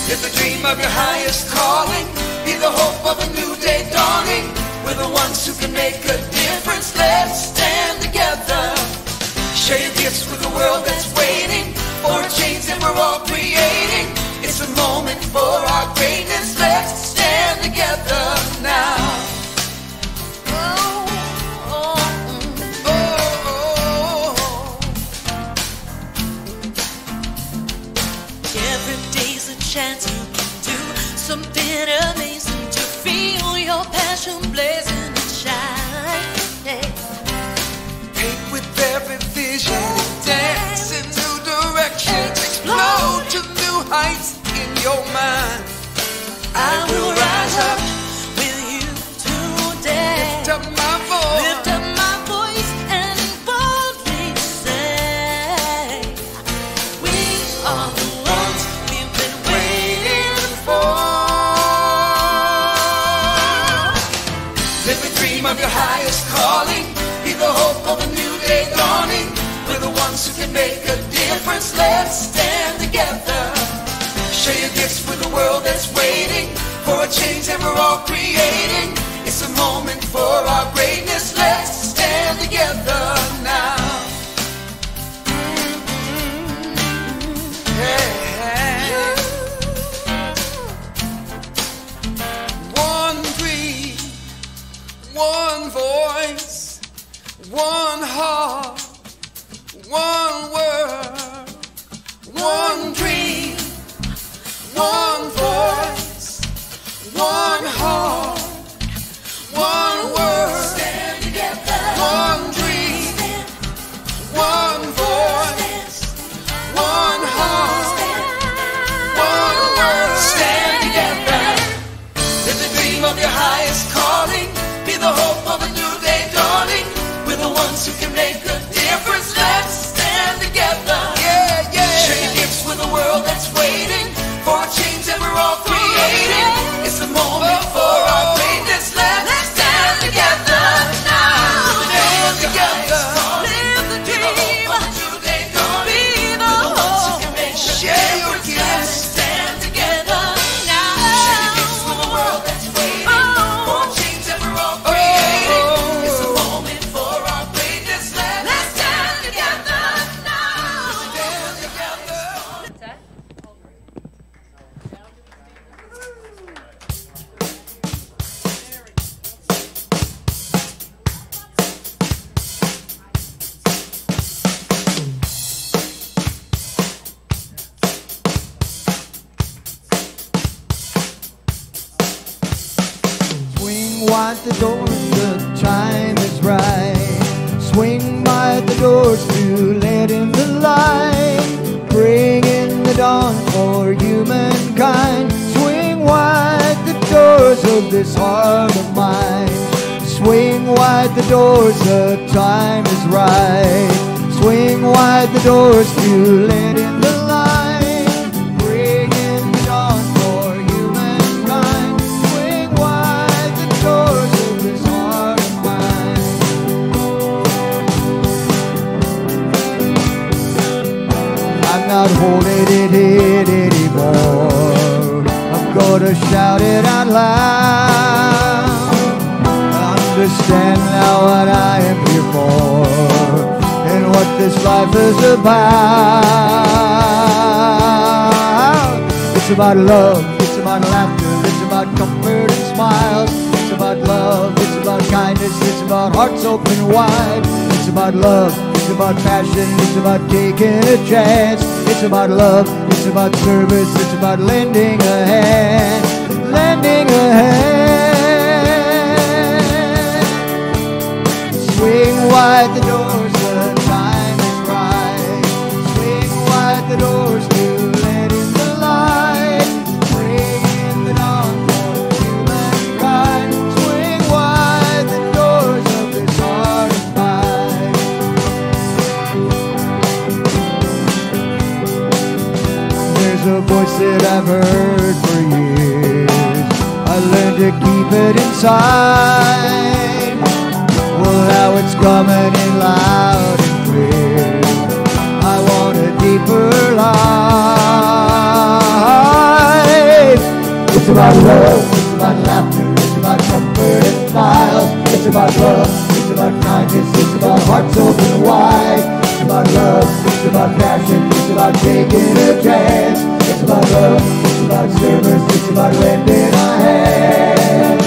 Live the dream of your highest calling. Be the hope of a new day dawning. We're the ones who can make a difference. Let's stand together. Share your gifts with the world that's waiting for a change that we're all creating. It's a moment for our greatness. Let's stand together now. Every day's a chance you can do something amazing to feel your passion blazing and shine. Paint with every vision, dance in new directions, explode to new heights in your mind. I will rise up with you today. Lift up my voice. Lift up my voice and boldly say, we are the ones we've been waiting for. Live the dream of your highest calling. Be the hope of a new day dawning. We're the ones who can make a difference. Let's stand together. Share your gifts with the world that's waiting for a change that we're all creating. It's a moment for our greatness. Let's stand together now. Hey. One dream, one voice, one heart, one word, one dream, one voice, one heart, one word. Stand together. One dream, one voice, one heart, one word. Stand together. Live the dream of your highest calling. Be the hope of a new day dawning. We're the ones who can make a difference. Let's stand together. Yeah, yeah. Share your gifts with the world that's waiting for a change that we're all creating. It's a moment for our greatness. Let's stand together now. Stand together. Live the dream. Be the hope. Share your gifts. Stand together now. Share your gifts with the world that's waiting for a change that we're all creating. It's a moment for our greatness. Let's stand together now. Stand together. Swing wide the doors, the time is right. Swing wide the doors to let in the light. Bring in the dawn for humankind. Swing wide the doors of this heart of mine. Swing wide the doors, the time is right. Swing wide the doors to let in the light. Bring in the dawn for humankind. Swing wide the doors of this heart of mine. I'm not holding it in anymore. I'm gonna shout it out loud. Understand now what I am here for and what this life is about. It's about love, it's about laughter, it's about comfort and smiles. It's about love, it's about kindness, it's about hearts open wide. It's about love, it's about passion, it's about taking a chance. It's about love, it's about service, it's about lending a hand, lending a hand. Swing wide the doors, the time is right. Swing wide the doors to let in the light. Bring in the dawn for humankind. Swing wide the doors of this heart of mine. There's a voice that I've heard for years. I learned to keep it inside. Well, now it's coming in loud and clear. I want a deeper light. It's about love, it's about laughter, it's about comfort and smiles. It's about love, it's about kindness, it's about hearts open wide. It's about love, it's about passion, it's about taking a chance. It's about love, it's about service, it's about lending a hand.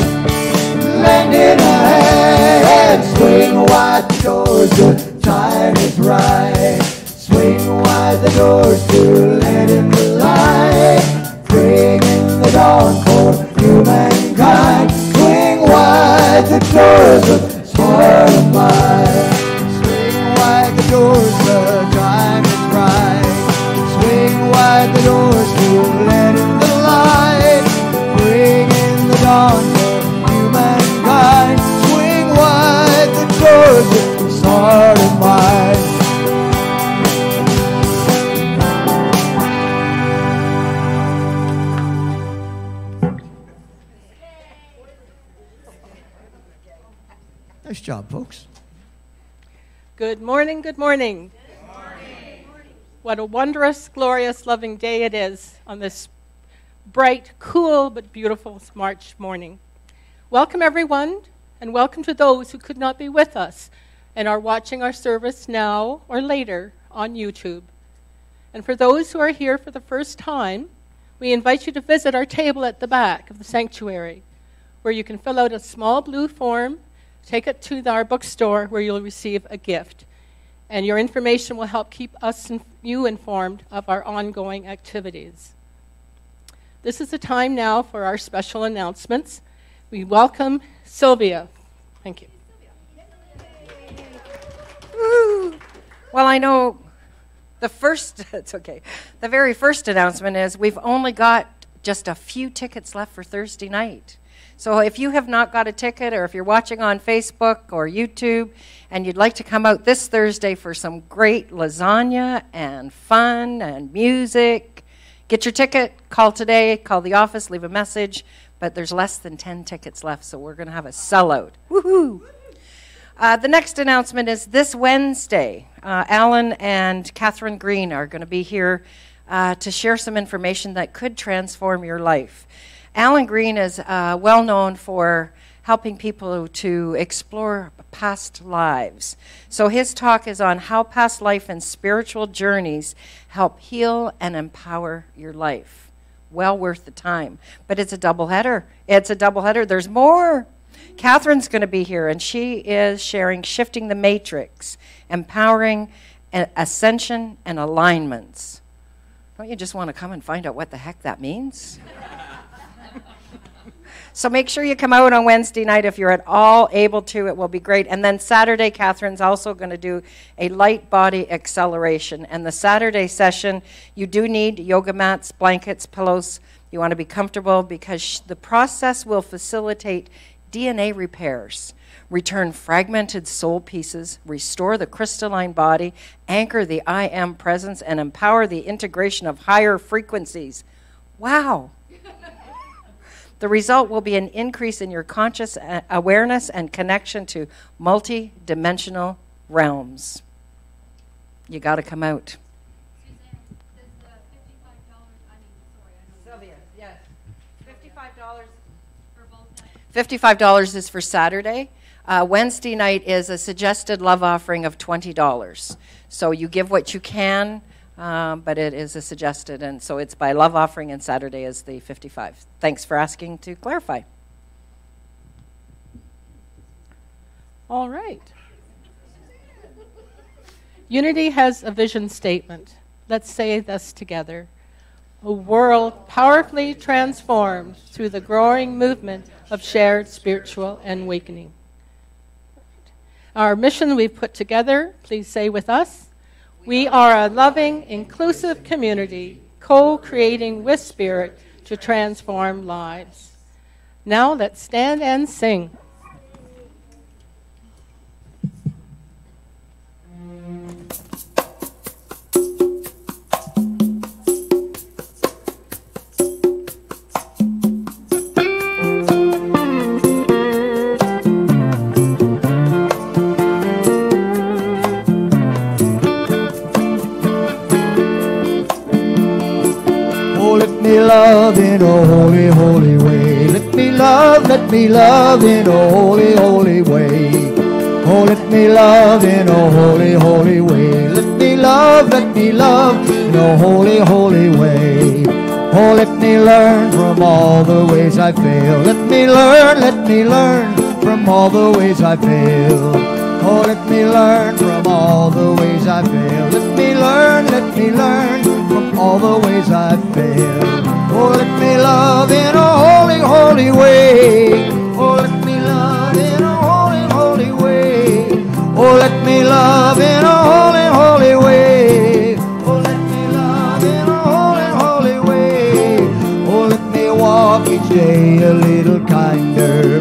Lending a hand. Swing wide the doors, the time is right. Swing wide the doors to let in the light. Bring in the dawn for humankind. Swing wide the doors of heart and mind. Swing wide the doors, the time is right. Swing wide the doors to let in the light. Bring in the dawn for humankind. Swing wide the doors of heart and mind. Nice job, folks. Good morning, good morning. Good morning. What a wondrous, glorious, loving day it is on this bright, cool, but beautiful March morning. Welcome, everyone, and welcome to those who could not be with us and are watching our service now or later on YouTube. And for those who are here for the first time, we invite you to visit our table at the back of the sanctuary, where you can fill out a small blue form. Take it to our bookstore where you'll receive a gift. And your information will help keep us and you informed of our ongoing activities. This is the time now for our special announcements. We welcome Sylvia. Thank you. Woo. Well, I know it's okay. The very first announcement is we've only got just a few tickets left for Thursday night. So if you have not got a ticket, or if you're watching on Facebook or YouTube and you'd like to come out this Thursday for some great lasagna and fun and music, get your ticket, call today, call the office, leave a message. But there's less than 10 tickets left, so we're going to have a sellout. Woohoo! The next announcement is this Wednesday. Alan and Catherine Green are going to be here to share some information that could transform your life. Alan Green is well known for helping people to explore past lives. So his talk is on how past life and spiritual journeys help heal and empower your life. Well worth the time. But it's a doubleheader. There's more. Catherine's going to be here, and she is sharing Shifting the Matrix, Empowering Ascension and Alignments. Don't you just want to come and find out what the heck that means? So make sure you come out on Wednesday night if you're at all able to. It will be great. And then Saturday, Catherine's also going to do a light body acceleration. And the Saturday session, you do need yoga mats, blankets, pillows. You want to be comfortable because the process will facilitate DNA repairs, return fragmented soul pieces, restore the crystalline body, anchor the I am presence, and empower the integration of higher frequencies. Wow. The result will be an increase in your conscious awareness and connection to multi-dimensional realms. You got to come out. Sylvia, yes. $55 for both nights. $55 is for Saturday. Wednesday night is a suggested love offering of $20. So you give what you can. But it is a suggested, and so it's by love offering, and Saturday is the 55. Thanks for asking to clarify. All right. Unity has a vision statement. Let's say this together. A world powerfully transformed through the growing movement of shared spiritual awakening. Our mission we've put together, please say with us. We are a loving, inclusive community, co-creating with Spirit to transform lives. Now let's stand and sing. love in a holy, holy way. Let me love in a holy, holy way. Oh, let me love in a holy, holy way. Let me love in a holy, holy way. Oh, let me learn from all the ways I fail. Let me learn from all the ways I fail. Oh, let me learn from all the ways I fail. Let me learn from all the ways I fail. Oh, let me love in a holy, holy way. Oh, let me love in a holy, holy way. Oh, let me love in a holy, holy way. Oh, let me love in a holy, holy way. Oh, let me walk each day a little kinder.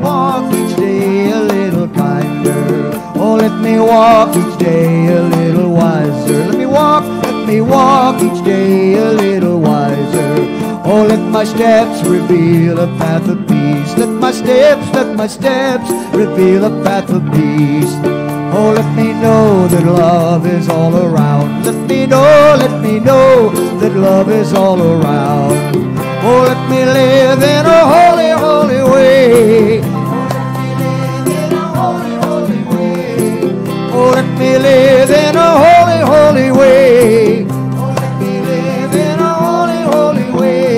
Walk each day a little kinder. Oh, let me walk each day a little wiser. Let me walk each day a little wiser. Oh, let my steps reveal a path of peace. Let my steps reveal a path of peace. Oh, let me know that love is all around. Let me know that love is all around. Oh, let me live in a holy, holy way. Oh, let me live in a holy, holy way. Oh, let me live in a holy, holy way.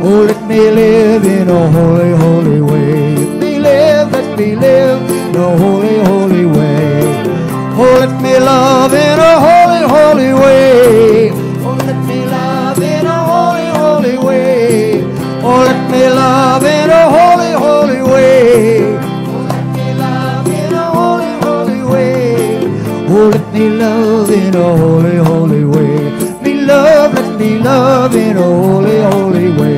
Oh, let me live in a holy, holy way. Let me live in a holy, holy way. Oh, let me love in a holy, holy way. Oh, let me love in a holy, holy way. Oh, let me love in a holy, holy way. Oh, let me love in a holy, holy way. Let me love in a holy, holy way.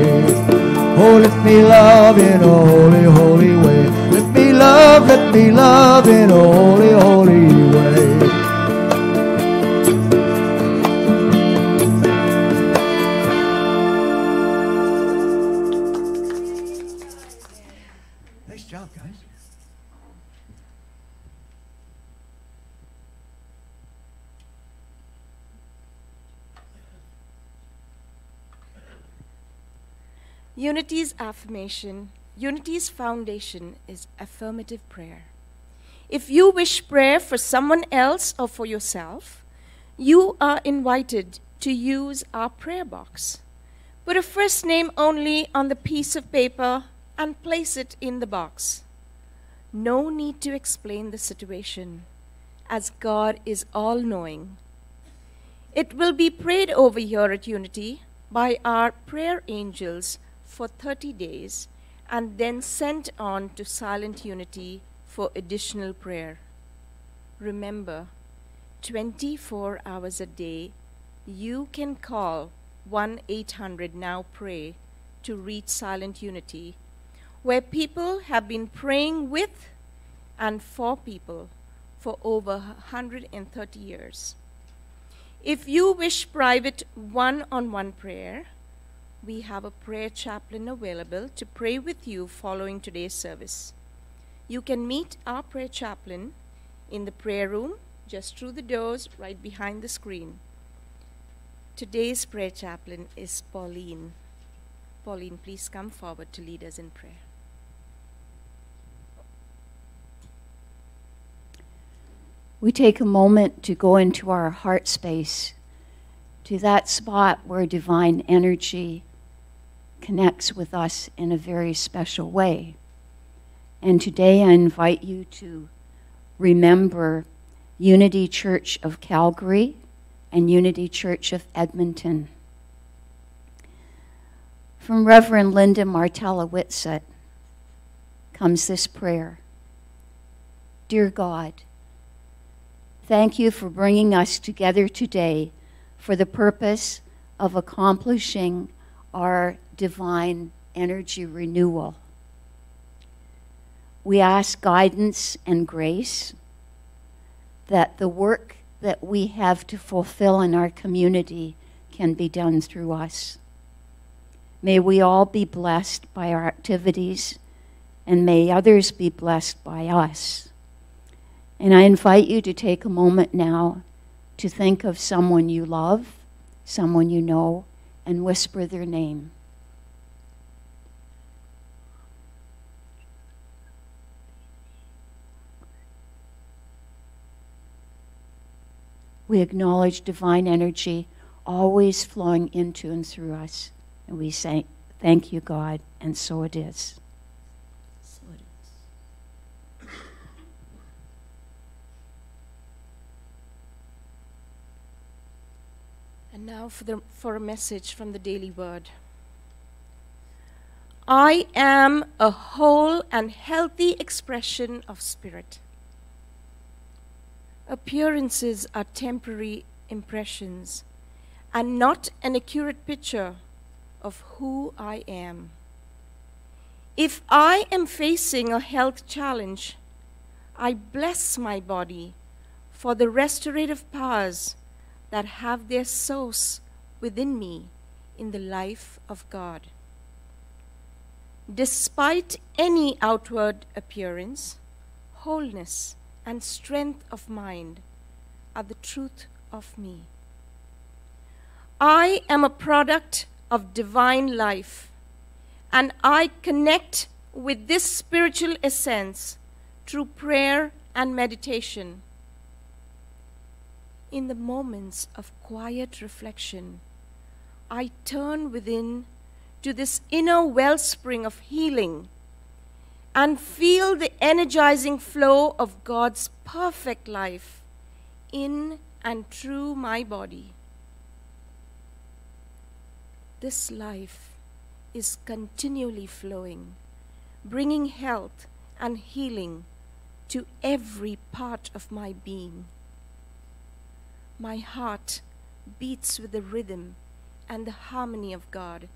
Oh, let me love in a holy, holy way. Let me love in a holy, holy way. Nice job, guys. Unity's affirmation, Unity's foundation is affirmative prayer. If you wish prayer for someone else or for yourself, you are invited to use our prayer box. Put a first name only on the piece of paper and place it in the box. No need to explain the situation, as God is all-knowing. It will be prayed over here at Unity by our prayer angels for 30 days and then sent on to Silent Unity for additional prayer. Remember, 24 hours a day, you can call 1-800-NOW-PRAY to reach Silent Unity, where people have been praying with and for people for over 130 years. If you wish private one-on-one prayer, we have a prayer chaplain available to pray with you following today's service. You can meet our prayer chaplain in the prayer room, just through the doors right behind the screen. Today's prayer chaplain is Pauline. Pauline, please come forward to lead us in prayer. We take a moment to go into our heart space, to that spot where divine energy connects with us in a very special way. And today I invite you to remember Unity Church of Calgary and Unity Church of Edmonton. From Reverend Linda Martella Whitsett comes this prayer. Dear God, thank you for bringing us together today for the purpose of accomplishing our divine energy renewal. We ask guidance and grace that the work that we have to fulfill in our community can be done through us. May we all be blessed by our activities, and may others be blessed by us. And I invite you to take a moment now to think of someone you love, someone you know, and whisper their name. We acknowledge divine energy always flowing into and through us. And we say, thank you, God, and so it is. So it is. And now for a message from the Daily Word. I am a whole and healthy expression of spirit. Appearances are temporary impressions and not an accurate picture of who I am. If I am facing a health challenge, I bless my body for the restorative powers that have their source within me in the life of God. Despite any outward appearance, wholeness and strength of mind are the truth of me. I am a product of divine life, and I connect with this spiritual essence through prayer and meditation. In the moments of quiet reflection, I turn within to this inner wellspring of healing and feel the energizing flow of God's perfect life in and through my body. This life is continually flowing, bringing health and healing to every part of my being. My heart beats with the rhythm and the harmony of God,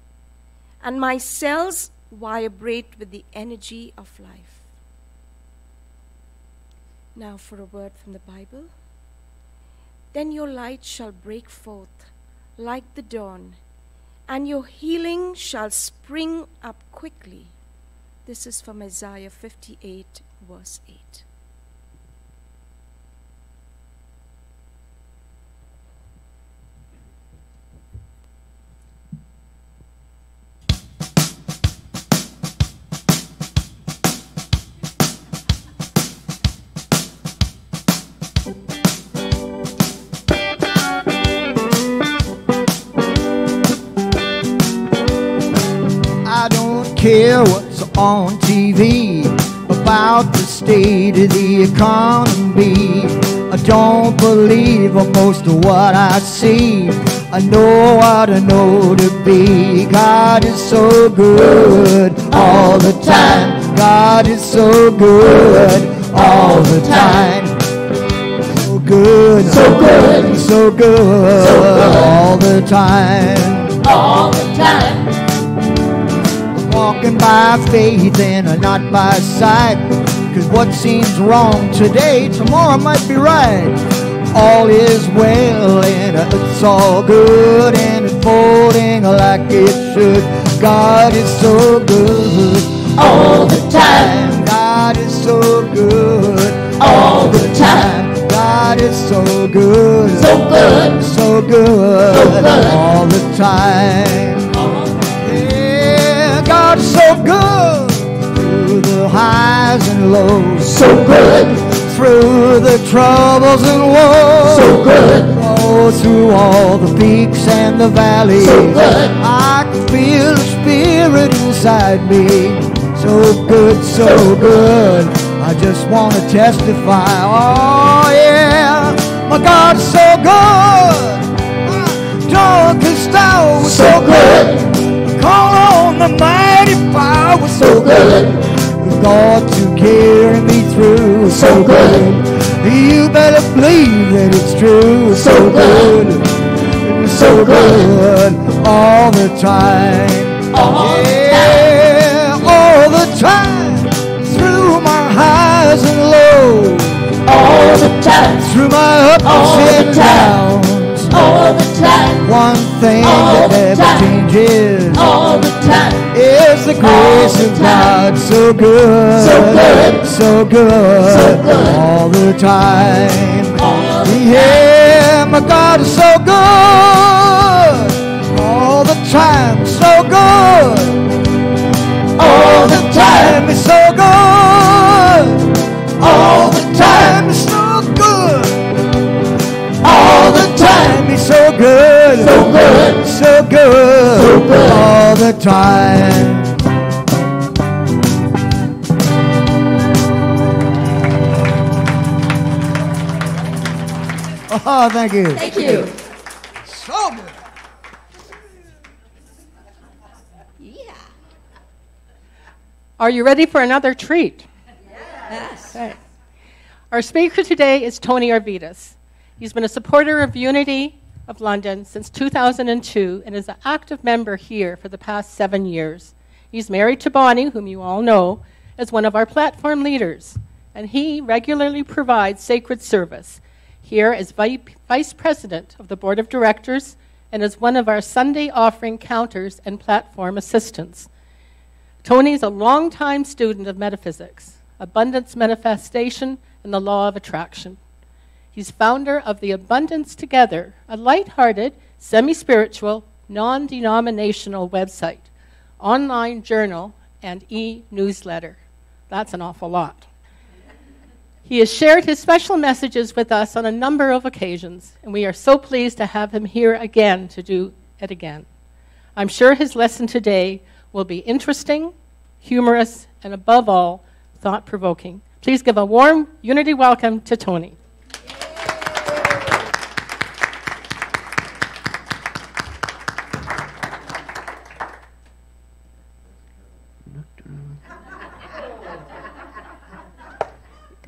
and my cells vibrate with the energy of life. Now for a word from the Bible. Then your light shall break forth like the dawn, and your healing shall spring up quickly. This is from Isaiah 58, verse 8. Care what's on TV about the state of the economy. I don't believe most of what I see. I know what I know to be. God is so good all the time. God is so good all the time. So good, so good, so good, so good. All the time. All the time. Walking by faith and not by sight, 'cause what seems wrong today, tomorrow might be right. All is well and it's all good and unfolding like it should. God is so good all the time. God is so good all the time. God is so good, so good, so good, so good. All the time. God is so good through the highs and lows. So good through the troubles and woes. So good. Oh, through all the peaks and the valleys. So good. I can feel the Spirit inside me. So good, so good. I just want to testify. Oh yeah, my God is so good. My darkest hour was so good. Call on the mighty power, so good. God to carry me through, so good. You better believe that it's true, so good. So good all the time. Yeah, all the time. Through my highs and lows. All the time. Through my ups and downs. All the time. One thing all that never changes all the time is the grace of God. So good, so good, so good, so good. All the time. All the yeah, my God is so good all All the time, so good. All the time is so good. All the time is so good. All the time is so good. So good. So good. So good. All the time. Oh, thank you. Thank you. So good. Are you ready for another treat? Yes. Okay. Our speaker today is Tony Arvidas. He's been a supporter of Unity of London since 2002 and is an active member here for the past 7 years. He's married to Bonnie, whom you all know, as one of our platform leaders, and he regularly provides sacred service here as Vice President of the Board of Directors and as one of our Sunday offering counters and platform assistants. Tony's a longtime student of metaphysics, abundance manifestation, and the law of attraction. He's founder of the Abundance Together, a lighthearted, semi-spiritual, non-denominational website, online journal, and e-newsletter. That's an awful lot. He has shared his special messages with us on a number of occasions, and we are so pleased to have him here again to do it again. I'm sure his lesson today will be interesting, humorous, and above all, thought-provoking. Please give a warm Unity welcome to Tony.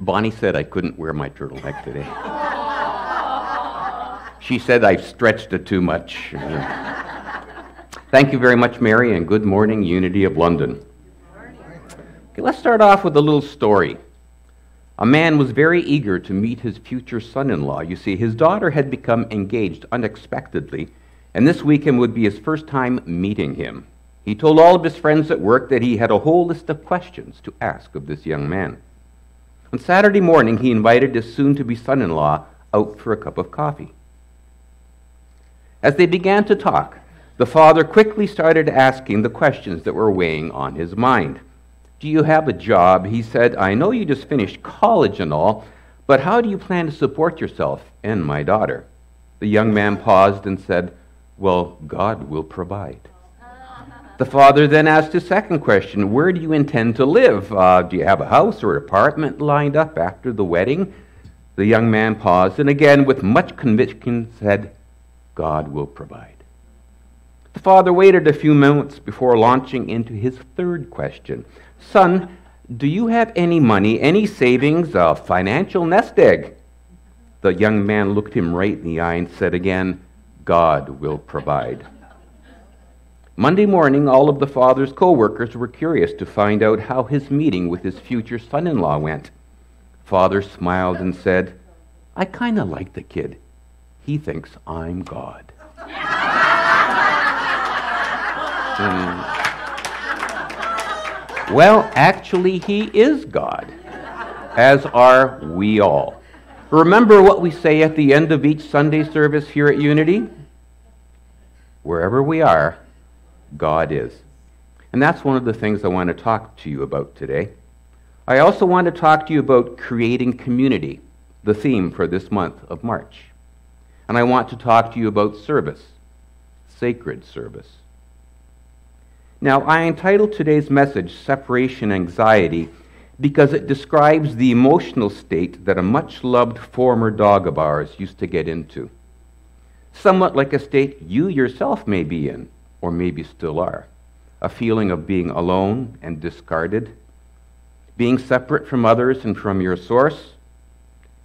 Bonnie said I couldn't wear my turtleneck today. She said I've stretched it too much. Thank you very much, Mary, and good morning, Unity of London. Okay, let's start off with a little story. A man was very eager to meet his future son-in-law. You see, his daughter had become engaged unexpectedly, and this weekend would be his first time meeting him. He told all of his friends at work that he had a whole list of questions to ask of this young man. On Saturday morning, he invited his soon-to-be son-in-law out for a cup of coffee. As they began to talk, the father quickly started asking the questions that were weighing on his mind. Do you have a job? He said, I know you just finished college and all, but how do you plan to support yourself and my daughter? The young man paused and said, well, God will provide. The father then asked his second question, where do you intend to live? Do you have a house or apartment lined up after the wedding? The young man paused and again, with much conviction, said, God will provide. The father waited a few moments before launching into his third question. Son, do you have any money, any savings, a financial nest egg? The young man looked him right in the eye and said again, God will provide. Monday morning, all of the father's co-workers were curious to find out how his meeting with his future son-in-law went. Father smiled and said, I kind of like the kid. He thinks I'm God. Well, actually, he is God, as are we all. Remember what we say at the end of each Sunday service here at Unity? Wherever we are, God is. And that's one of the things I want to talk to you about today. I also want to talk to you about creating community, the theme for this month of March. And I want to talk to you about service, sacred service. Now, I entitled today's message, Separation Anxiety, because it describes the emotional state that a much-loved former dog of ours used to get into. Somewhat like a state you yourself may be in, or maybe still are. A feeling of being alone and discarded, being separate from others and from your source,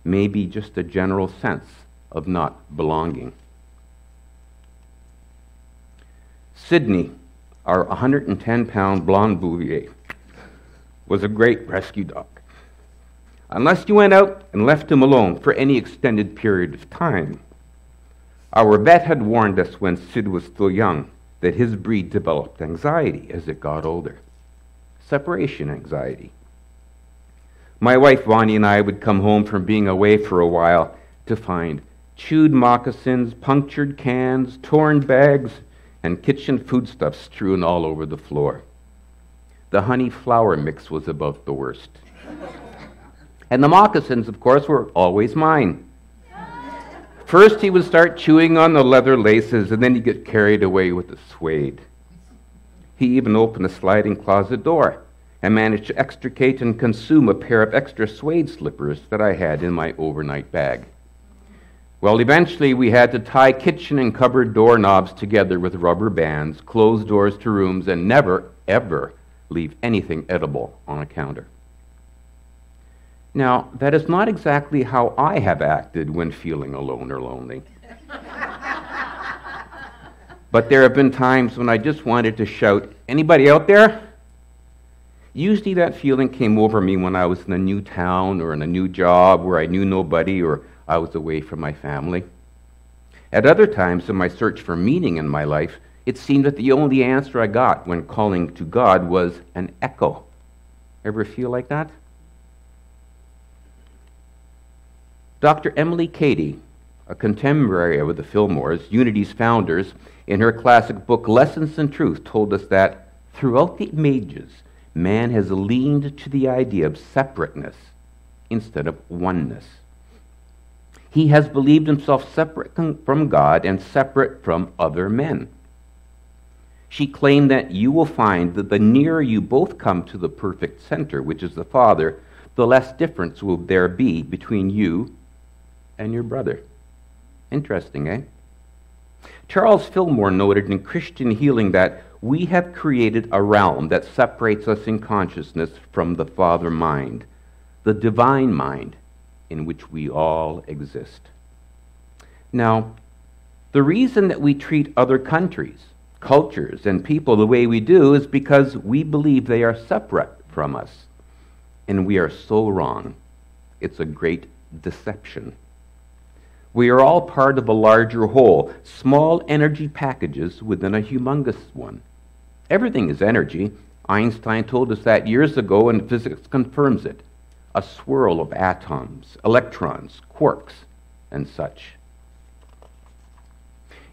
maybe just a general sense of not belonging. Sydney, our 110-pound blonde Bouvier, was a great rescue dog. Unless you went out and left him alone for any extended period of time. Our vet had warned us when Sid was still young that his breed developed anxiety as it got older. Separation anxiety. My wife Bonnie and I would come home from being away for a while to find chewed moccasins, punctured cans, torn bags, and kitchen foodstuffs strewn all over the floor. The honey flour mix was about the worst. And the moccasins, of course, were always mine. First, he would start chewing on the leather laces, and then he'd get carried away with the suede. He even opened a sliding closet door and managed to extricate and consume a pair of extra suede slippers that I had in my overnight bag. Well, eventually we had to tie kitchen and cupboard doorknobs together with rubber bands, close doors to rooms, and never, ever leave anything edible on a counter. Now, that is not exactly how I have acted when feeling alone or lonely. But there have been times when I just wanted to shout, "Anybody out there?" Usually that feeling came over me when I was in a new town or in a new job where I knew nobody or I was away from my family. At other times in my search for meaning in my life, it seemed that the only answer I got when calling to God was an echo. Ever feel like that? Dr. Emily Cady, a contemporary of the Fillmores, Unity's founders, in her classic book Lessons in Truth, told us that throughout the ages, man has leaned to the idea of separateness instead of oneness. He has believed himself separate from God and separate from other men. She claimed that you will find that the nearer you both come to the perfect center, which is the Father, the less difference will there be between you and your brother. Interesting, eh? Charles Fillmore noted in Christian Healing that we have created a realm that separates us in consciousness from the Father mind, the divine mind in which we all exist. Now, the reason that we treat other countries, cultures, and people the way we do is because we believe they are separate from us. And we are so wrong. It's a great deception. We are all part of a larger whole, small energy packages within a humongous one. Everything is energy. Einstein told us that years ago, and physics confirms it. A swirl of atoms, electrons, quarks, and such.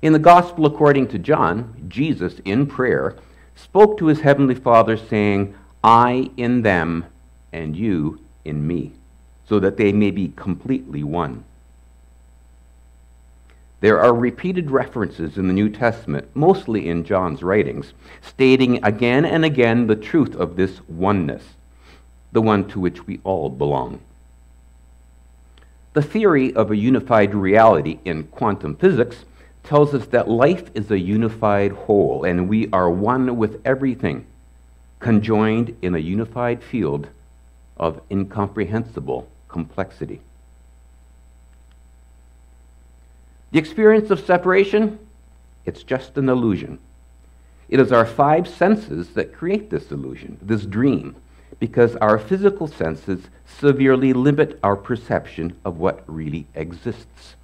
In the Gospel according to John, Jesus, in prayer, spoke to his heavenly Father, saying, "I in them, and you in me, so that they may be completely one." There are repeated references in the New Testament, mostly in John's writings, stating again and again the truth of this oneness, the one to which we all belong. The theory of a unified reality in quantum physics tells us that life is a unified whole, and we are one with everything, conjoined in a unified field of incomprehensible complexity. The experience of separation, it's just an illusion. It is our five senses that create this illusion, this dream, because our physical senses severely limit our perception of what really exists.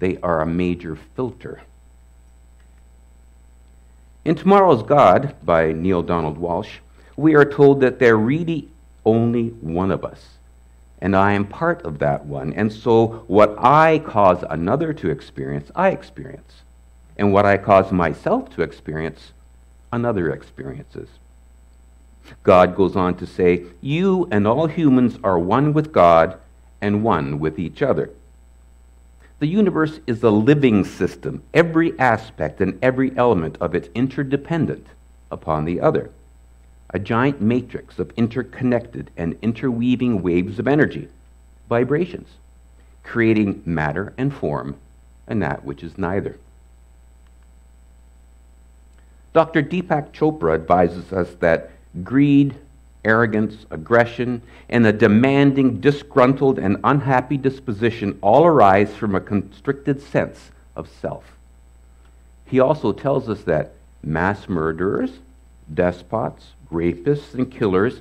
They are a major filter. In Tomorrow's God, by Neil Donald Walsh, we are told that there really only one of us, and I am part of that one. And so what I cause another to experience, I experience. And what I cause myself to experience, another experiences. God goes on to say, you and all humans are one with God and one with each other. The universe is a living system. Every aspect and every element of it interdependent upon the other. A giant matrix of interconnected and interweaving waves of energy, vibrations, creating matter and form, and that which is neither. Dr. Deepak Chopra advises us that greed, arrogance, aggression, and a demanding, disgruntled, and unhappy disposition all arise from a constricted sense of self. He also tells us that mass murderers, despots, rapists, and killers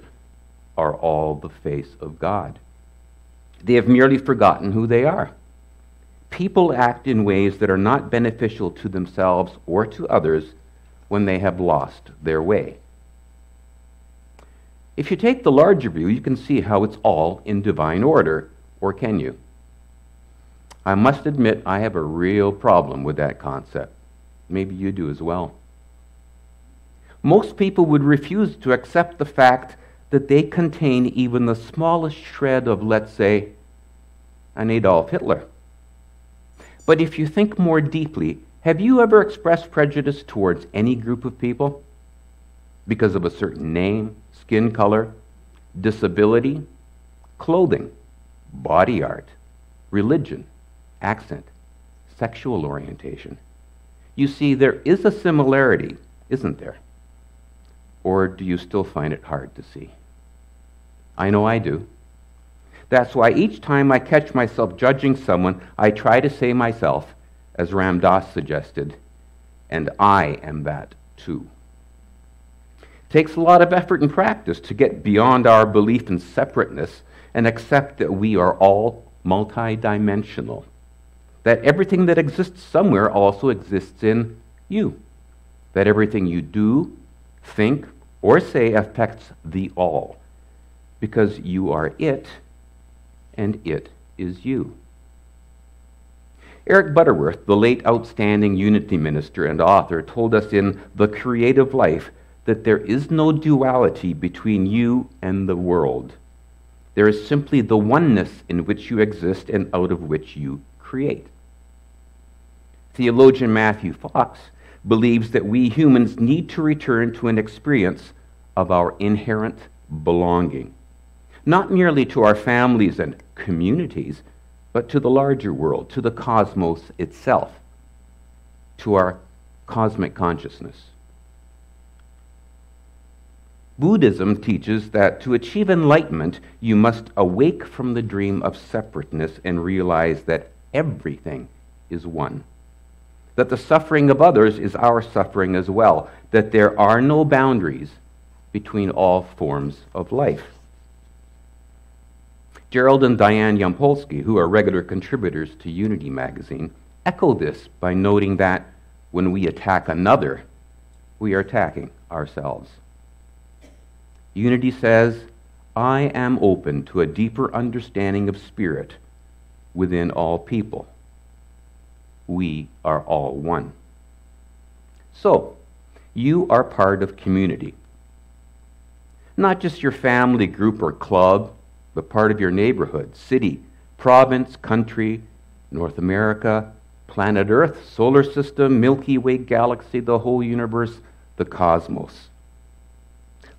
are all the face of God. They have merely forgotten who they are. People act in ways that are not beneficial to themselves or to others when they have lost their way. If you take the larger view, you can see how it's all in divine order, or can you? I must admit I have a real problem with that concept. Maybe you do as well. most people would refuse to accept the fact that they contain even the smallest shred of, let's say, an Adolf Hitler. But if you think more deeply, have you ever expressed prejudice towards any group of people because of a certain name, skin color, disability, clothing, body art, religion, accent, sexual orientation? You see, there is a similarity, isn't there? Or do you still find it hard to see? I know I do. That's why each time I catch myself judging someone, I try to say myself, as Ram Dass suggested, and I am that too. It takes a lot of effort and practice to get beyond our belief in separateness and accept that we are all multidimensional, that everything that exists somewhere also exists in you, that everything you do, think, or say affects the all, because you are it, and it is you. Eric Butterworth, the late outstanding Unity minister and author, told us in The Creative Life that there is no duality between you and the world. There is simply the oneness in which you exist and out of which you create. Theologian Matthew Fox believes that we humans need to return to an experience of our inherent belonging, not merely to our families and communities, but to the larger world, to the cosmos itself, to our cosmic consciousness. Buddhism teaches that to achieve enlightenment, you must awake from the dream of separateness and realize that everything is one, that the suffering of others is our suffering as well, that there are no boundaries between all forms of life. Gerald and Diane Yampolsky, who are regular contributors to Unity magazine, echo this by noting that when we attack another, we are attacking ourselves. Unity says, I am open to a deeper understanding of spirit within all people. We are all one. So, you are part of community. Not just your family, group, or club, but part of your neighborhood, city, province, country, North America, planet Earth, solar system, Milky Way galaxy, the whole universe, the cosmos.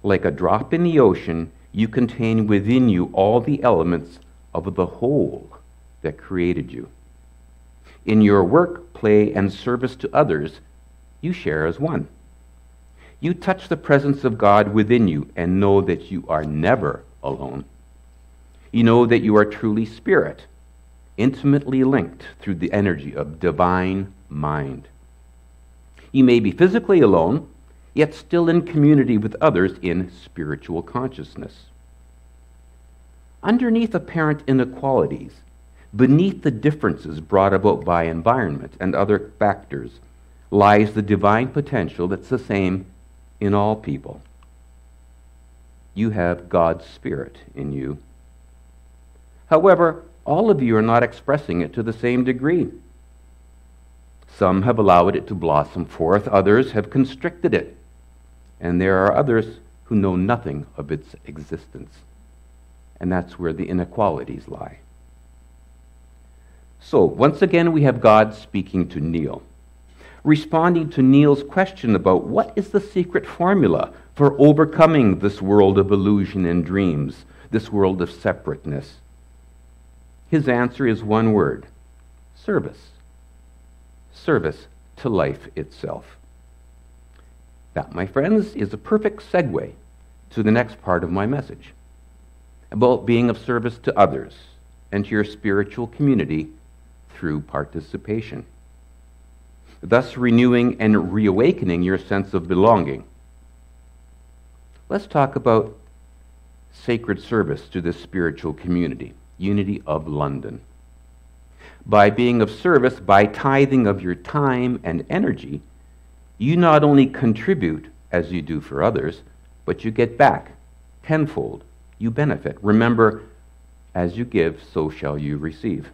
Like a drop in the ocean, you contain within you all the elements of the whole that created you. In your work, play, and service to others, you share as one. You touch the presence of God within you and know that you are never alone. You know that you are truly spirit, intimately linked through the energy of divine mind. You may be physically alone, yet still in community with others in spiritual consciousness. Underneath apparent inequalities, beneath the differences brought about by environment and other factors, lies the divine potential that's the same in all people. You have God's Spirit in you. However, all of you are not expressing it to the same degree. Some have allowed it to blossom forth, others have constricted it, and there are others who know nothing of its existence. And that's where the inequalities lie. So, once again, we have God speaking to Neil, responding to Neil's question about what is the secret formula for overcoming this world of illusion and dreams, this world of separateness. His answer is one word: service. Service to life itself. That, my friends, is a perfect segue to the next part of my message, about being of service to others and to your spiritual community through participation, thus renewing and reawakening your sense of belonging. Let's talk about sacred service to this spiritual community, Unity of London. By being of service, by tithing of your time and energy, you not only contribute as you do for others, but you get back tenfold. You benefit. Remember, as you give, so shall you receive.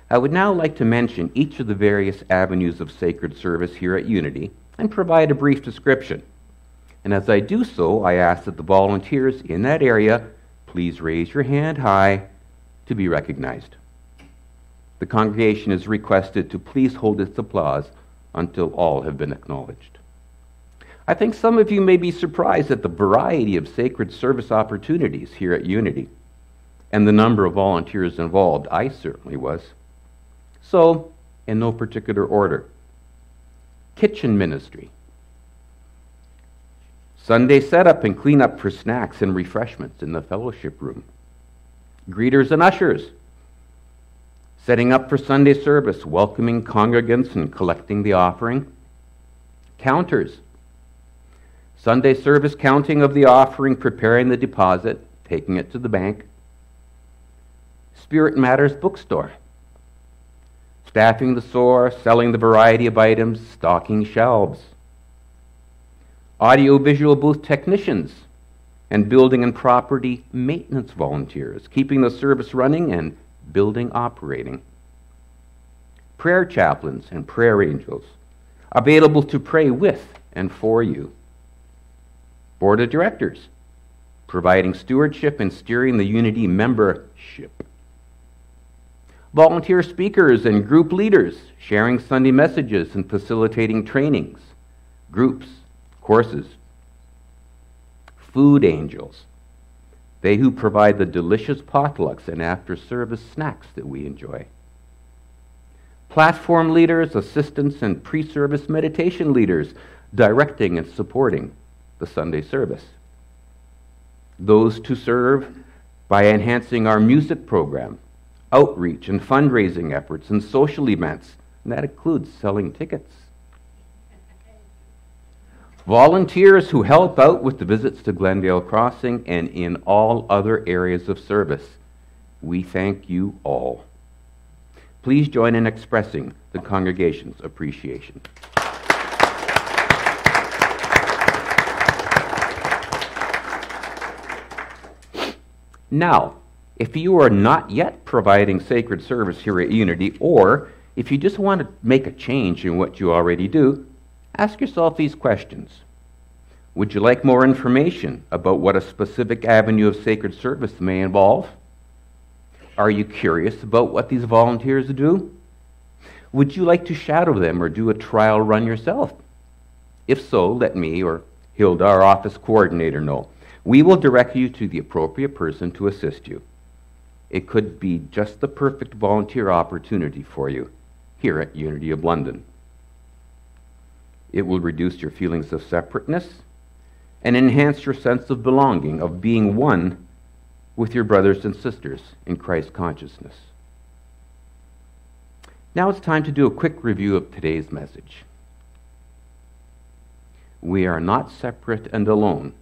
I would now like to mention each of the various avenues of sacred service here at Unity and provide a brief description. And as I do so, I ask that the volunteers in that area please raise your hand high to be recognized. The congregation is requested to please hold its applause until all have been acknowledged. I think some of you may be surprised at the variety of sacred service opportunities here at Unity and the number of volunteers involved. I certainly was. So, in no particular order: kitchen ministry, Sunday setup and cleanup for snacks and refreshments in the fellowship room, greeters and ushers, setting up for Sunday service, welcoming congregants and collecting the offering, counters, Sunday service counting of the offering, preparing the deposit, taking it to the bank, Spirit Matters bookstore, staffing the store, selling the variety of items, stocking shelves, audio-visual booth technicians, and building and property maintenance volunteers, keeping the service running and building operating, prayer chaplains and prayer angels, available to pray with and for you, board of directors, providing stewardship and steering the Unity membership, volunteer speakers and group leaders, sharing Sunday messages and facilitating trainings, groups, courses, food angels, they who provide the delicious potlucks and after-service snacks that we enjoy, platform leaders, assistants, and pre-service meditation leaders, directing and supporting the Sunday service, those to serve by enhancing our music program, outreach and fundraising efforts, and social events, and that includes selling tickets. Volunteers who help out with the visits to Glendale Crossing and in all other areas of service. We thank you all. Please join in expressing the congregation's appreciation. Now, if you are not yet providing sacred service here at Unity, or if you just want to make a change in what you already do, ask yourself these questions. Would you like more information about what a specific avenue of sacred service may involve? Are you curious about what these volunteers do? Would you like to shadow them or do a trial run yourself? If so, let me or Hilda, our office coordinator, know. We will direct you to the appropriate person to assist you. It could be just the perfect volunteer opportunity for you here at Unity of London. It will reduce your feelings of separateness and enhance your sense of belonging, of being one with your brothers and sisters in Christ consciousness. Now it's time to do a quick review of today's message. We are not separate and alone,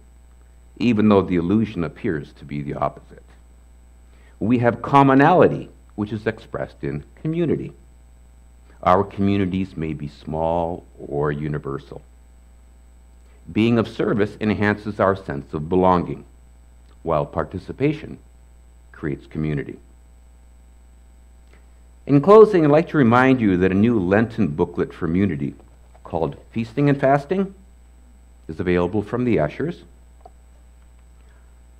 even though the illusion appears to be the opposite. We have commonality, which is expressed in community. Our communities may be small or universal. Being of service enhances our sense of belonging, while participation creates community. In closing, I'd like to remind you that a new Lenten booklet from Unity called Feasting and Fasting is available from the ushers.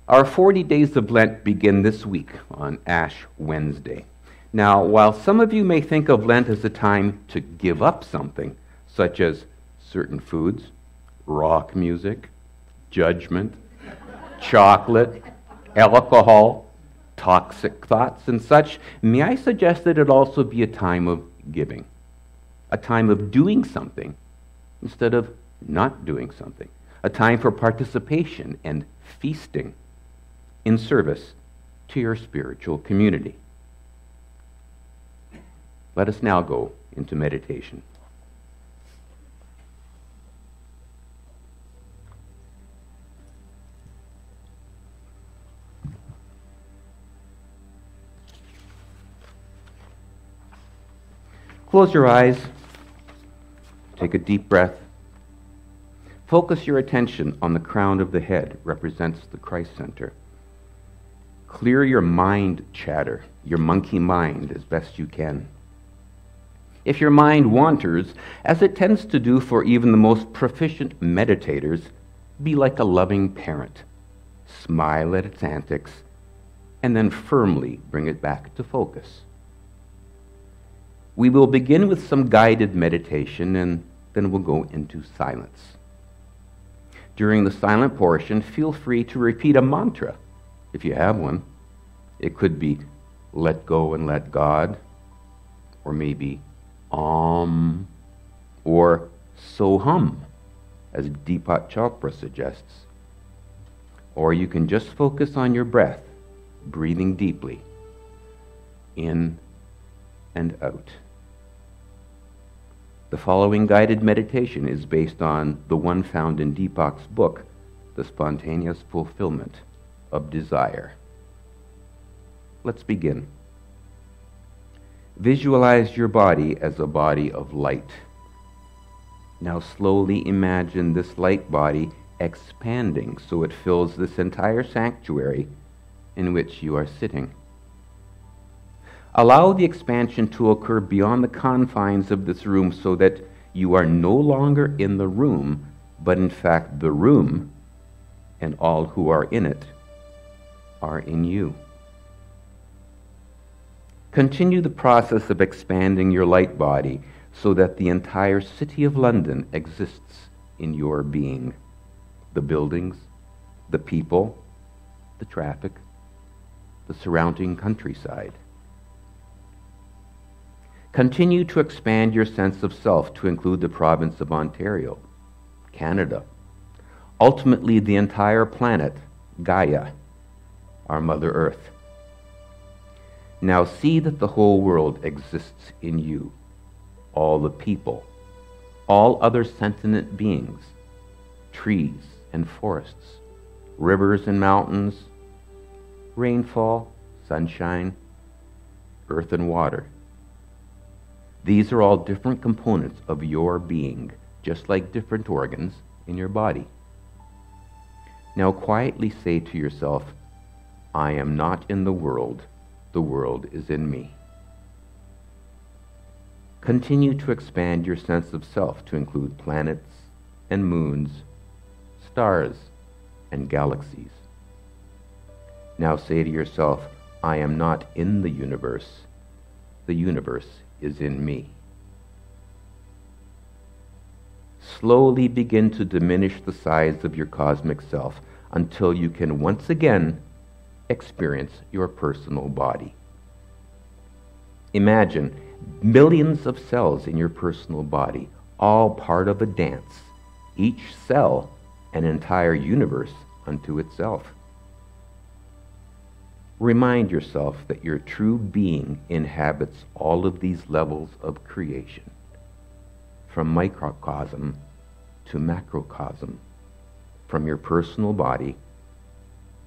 Our 40 days of Lent begin this week on Ash Wednesday. Now, while some of you may think of Lent as a time to give up something, such as certain foods, rock music, judgment, chocolate, alcohol, toxic thoughts, and such, may I suggest that it also be a time of giving, a time of doing something instead of not doing something, a time for participation and feasting in service to your spiritual community. Let us now go into meditation. Close your eyes. Take a deep breath. Focus your attention on the crown of the head, represents the Christ center. Clear your mind chatter, your monkey mind, as best you can. If your mind wanders, as it tends to do for even the most proficient meditators, be like a loving parent. Smile at its antics, and then firmly bring it back to focus. We will begin with some guided meditation, and then we'll go into silence. During the silent portion, feel free to repeat a mantra, if you have one. It could be, let go and let God, or maybe Om, or Soham, as Deepak Chopra suggests. Or you can just focus on your breath, breathing deeply, in and out. The following guided meditation is based on the one found in Deepak's book, The Spontaneous Fulfillment of Desire. Let's begin. Visualize your body as a body of light. Now slowly imagine this light body expanding so it fills this entire sanctuary in which you are sitting. Allow the expansion to occur beyond the confines of this room so that you are no longer in the room, but in fact the room and all who are in it are in you. Continue the process of expanding your light body so that the entire city of London exists in your being. The buildings, the people, the traffic, the surrounding countryside. Continue to expand your sense of self to include the province of Ontario, Canada, ultimately the entire planet, Gaia, our Mother Earth. Now see that the whole world exists in you, all the people, all other sentient beings, trees and forests, rivers and mountains, rainfall, sunshine, earth and water. These are all different components of your being, just like different organs in your body. Now quietly say to yourself, I am not in the world is in me. Continue to expand your sense of self to include planets and moons, stars and galaxies. Now say to yourself, I am not in the universe is in me. Slowly begin to diminish the size of your cosmic self until you can once again experience your personal body. Imagine millions of cells in your personal body, all part of a dance, each cell an entire universe unto itself. Remind yourself that your true being inhabits all of these levels of creation, from microcosm to macrocosm, from your personal body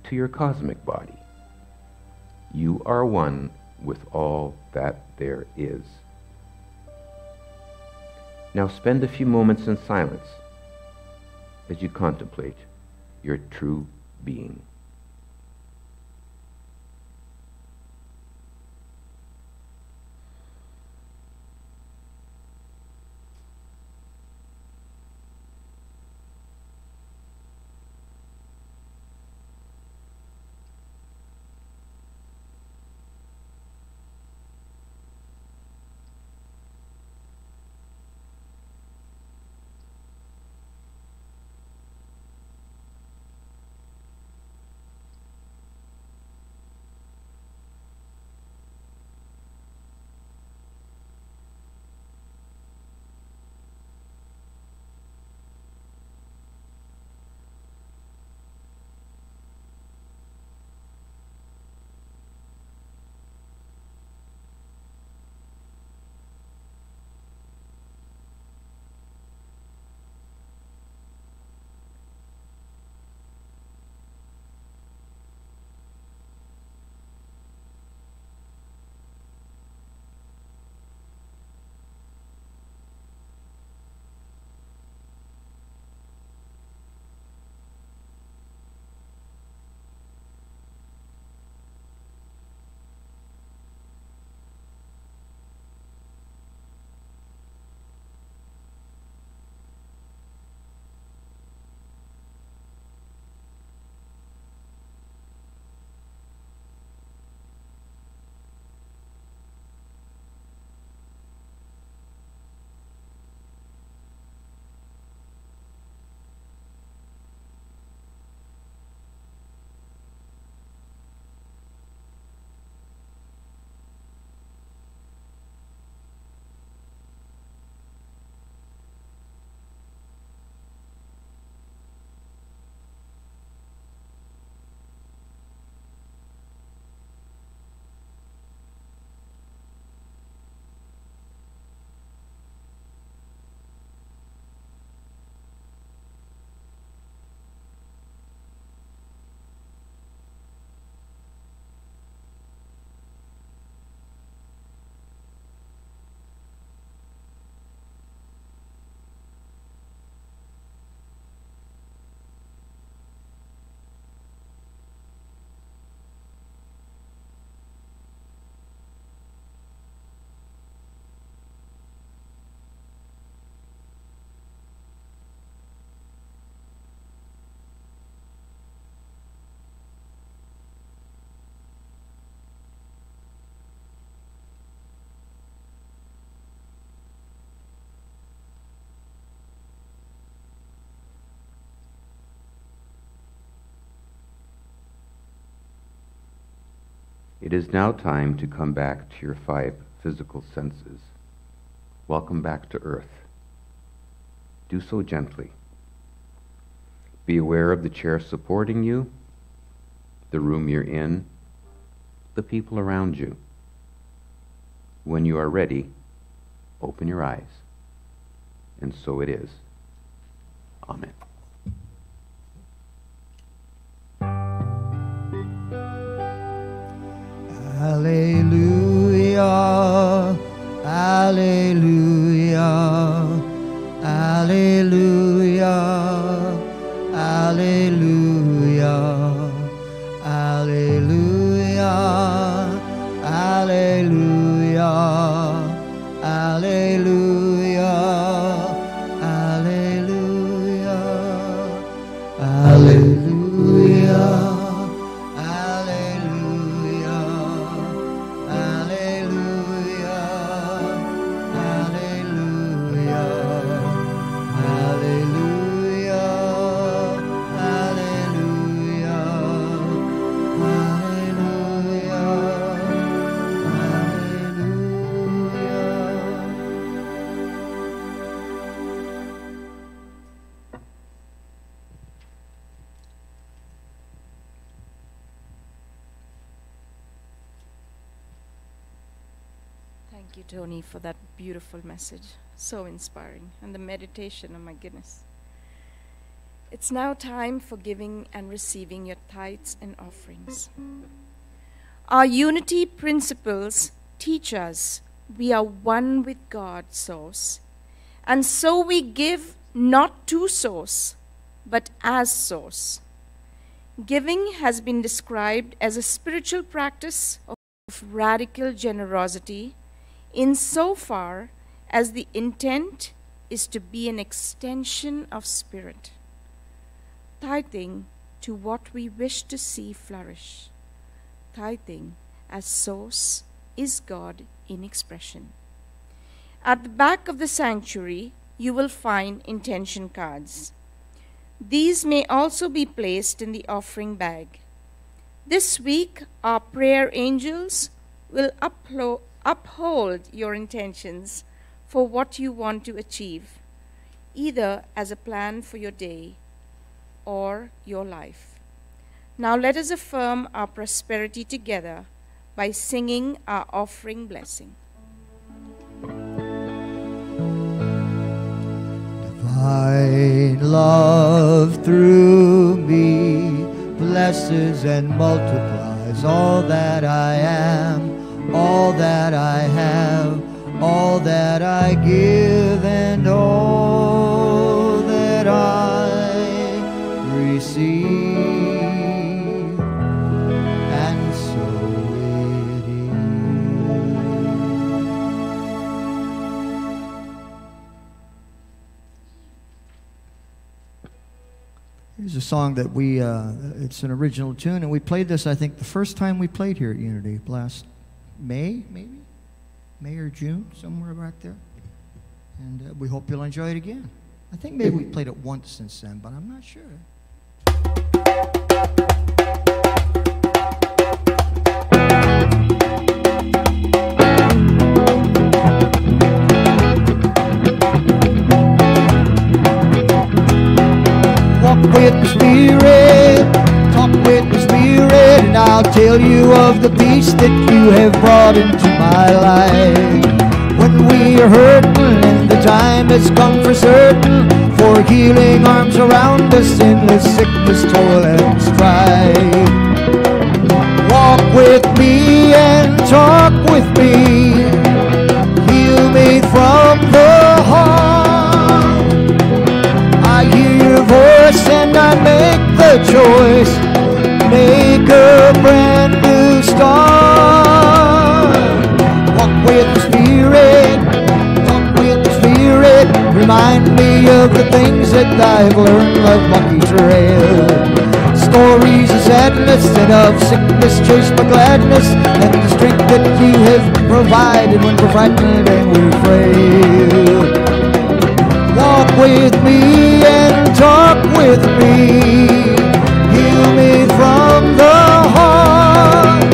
to your cosmic body. You are one with all that there is. Now spend a few moments in silence as you contemplate your true being. It is now time to come back to your 5 physical senses. Welcome back to earth. Do so gently. Be aware of the chair supporting you, the room you're in, the people around you. When you are ready, open your eyes. And so it is. Amen. Alleluia, alleluia, alleluia, alleluia, alleluia, alleluia, alleluia, alleluia, alleluia. Thank you, Tony, for that beautiful message. So inspiring. And the meditation, oh my goodness. It's now time for giving and receiving your tithes and offerings. Our unity principles teach us we are one with God, source. And so we give not to source, but as source. Giving has been described as a spiritual practice of radical generosity, insofar as the intent is to be an extension of spirit, tithing to what we wish to see flourish. Tithing as source is God in expression. At the back of the sanctuary, you will find intention cards. These may also be placed in the offering bag. This week, our prayer angels will uphold your intentions for what you want to achieve, either as a plan for your day or your life. Now let us affirm our prosperity together by singing our offering blessing. Divine love through me blesses and multiplies all that I am, all that I have, all that I give, and all that I receive. And so it is. Here's a song that it's an original tune, and we played this, I think, the first time we played here at Unity, last May, maybe? May or June, somewhere back there. And we hope you'll enjoy it again. I think maybe we played it once since then, but I'm not sure. Walk with the Spirit, talk with the Spirit, and I'll tell you of the peace that you have brought into my life. When we are hurting and the time has come for certain, for healing arms around us in this sickness, toil, and strife. Walk with me and talk with me, heal me from the heart. I hear your voice and I make the choice, make a brand new start. Walk with the Spirit, talk with the Spirit, remind me of the things that I've learned of Lucky Trail. Stories of sadness and of sickness chase my gladness, and the strength that you have provided when we're frightened and we're frail. Walk with me and talk with me, heal me from the heart.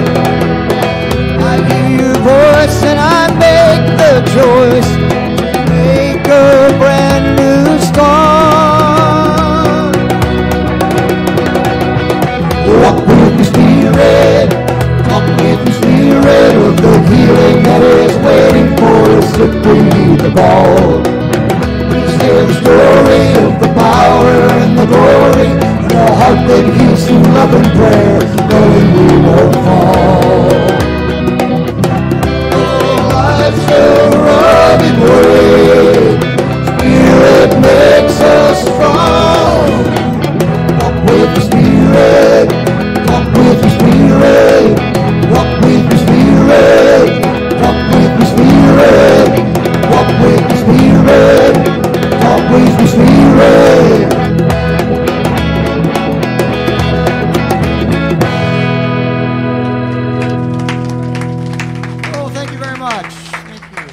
heart that heals through love and prayer, knowing we won't fall. Life's a rugged way, Spirit makes us strong. Walk with the Spirit, walk with the Spirit, walk with the Spirit, walk with the Spirit, walk with the Spirit, walk with the Spirit. Oh, thank you very much. Thank you.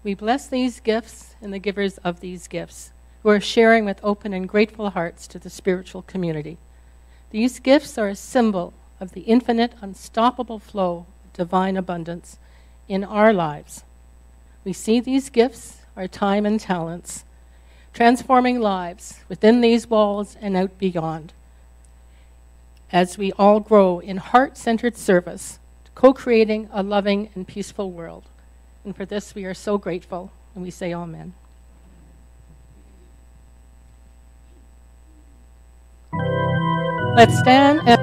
We bless these gifts and the givers of these gifts, who are sharing with open and grateful hearts to the spiritual community. These gifts are a symbol of the infinite, unstoppable flow of divine abundance in our lives. We see these gifts, our time and talents, transforming lives within these walls and out beyond, as we all grow in heart-centered service, co-creating a loving and peaceful world. And for this, we are so grateful, and we say amen. Let's stand and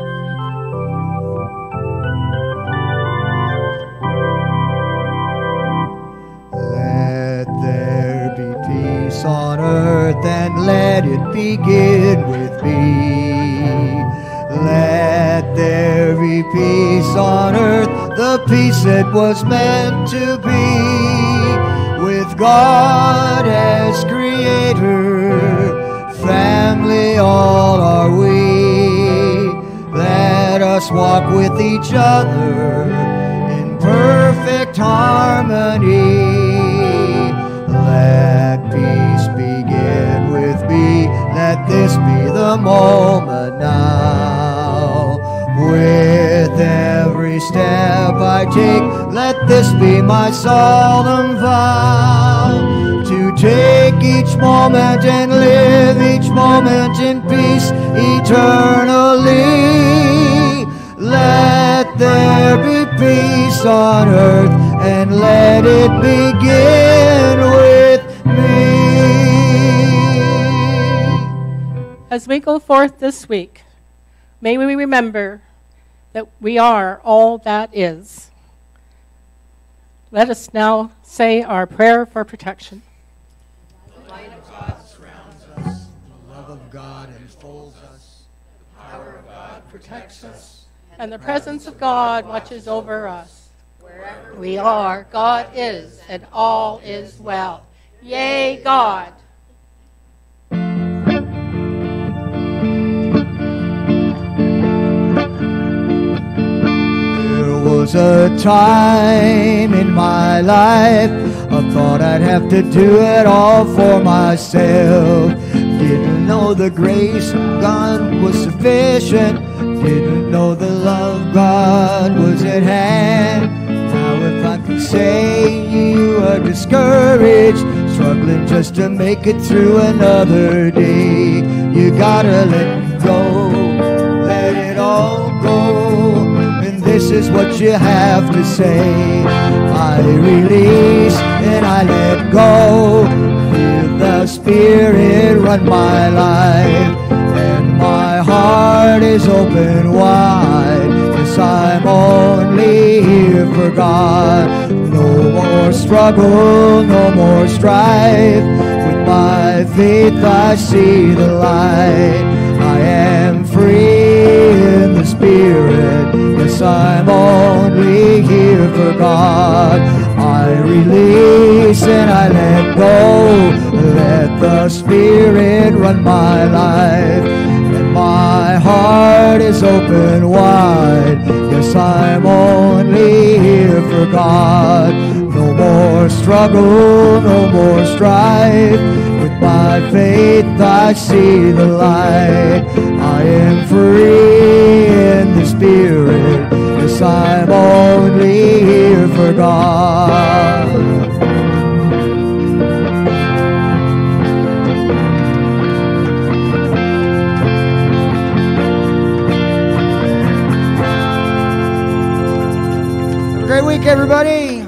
Let there be peace on earth, and let it begin with me. Let there be peace on earth, the peace that was meant to be, with God as creator, family all are we. Let us walk with each other in perfect harmony. Let peace begin with me, let this be the moment now. With every step I take, let this be my solemn vow, to take each moment and live each moment in peace eternally. Let there be peace on earth, and let it begin with me. as we go forth this week, may we remember that we are all that is. Let us now say our prayer for protection. The light of God surrounds us. The love of God enfolds us. The power of God protects us. And the presence of God watches over us. Wherever we are, God is, and all is well. Yea, God. There was a time in my life I thought I'd have to do it all for myself. Didn't know the grace of God was sufficient. Didn't know the love of God was at hand. Now if I can say you are discouraged, struggling just to make it through another day, you gotta let go, let it all go. And this is what you have to say: I release and I let go. Feel the Spirit run my life, and my heart is open wide. Yes, I'm only here for God. No more struggle, no more strife. With my faith I see the light. I am free in the Spirit. Yes, I'm only here for God. I release and I let go. Let the Spirit run my life, and my heart is open wide. Yes, I'm only here for God. No more struggle, no more strife. With my faith I see the light. I am free in the Spirit. Yes, I'm only here for God. great week, everybody.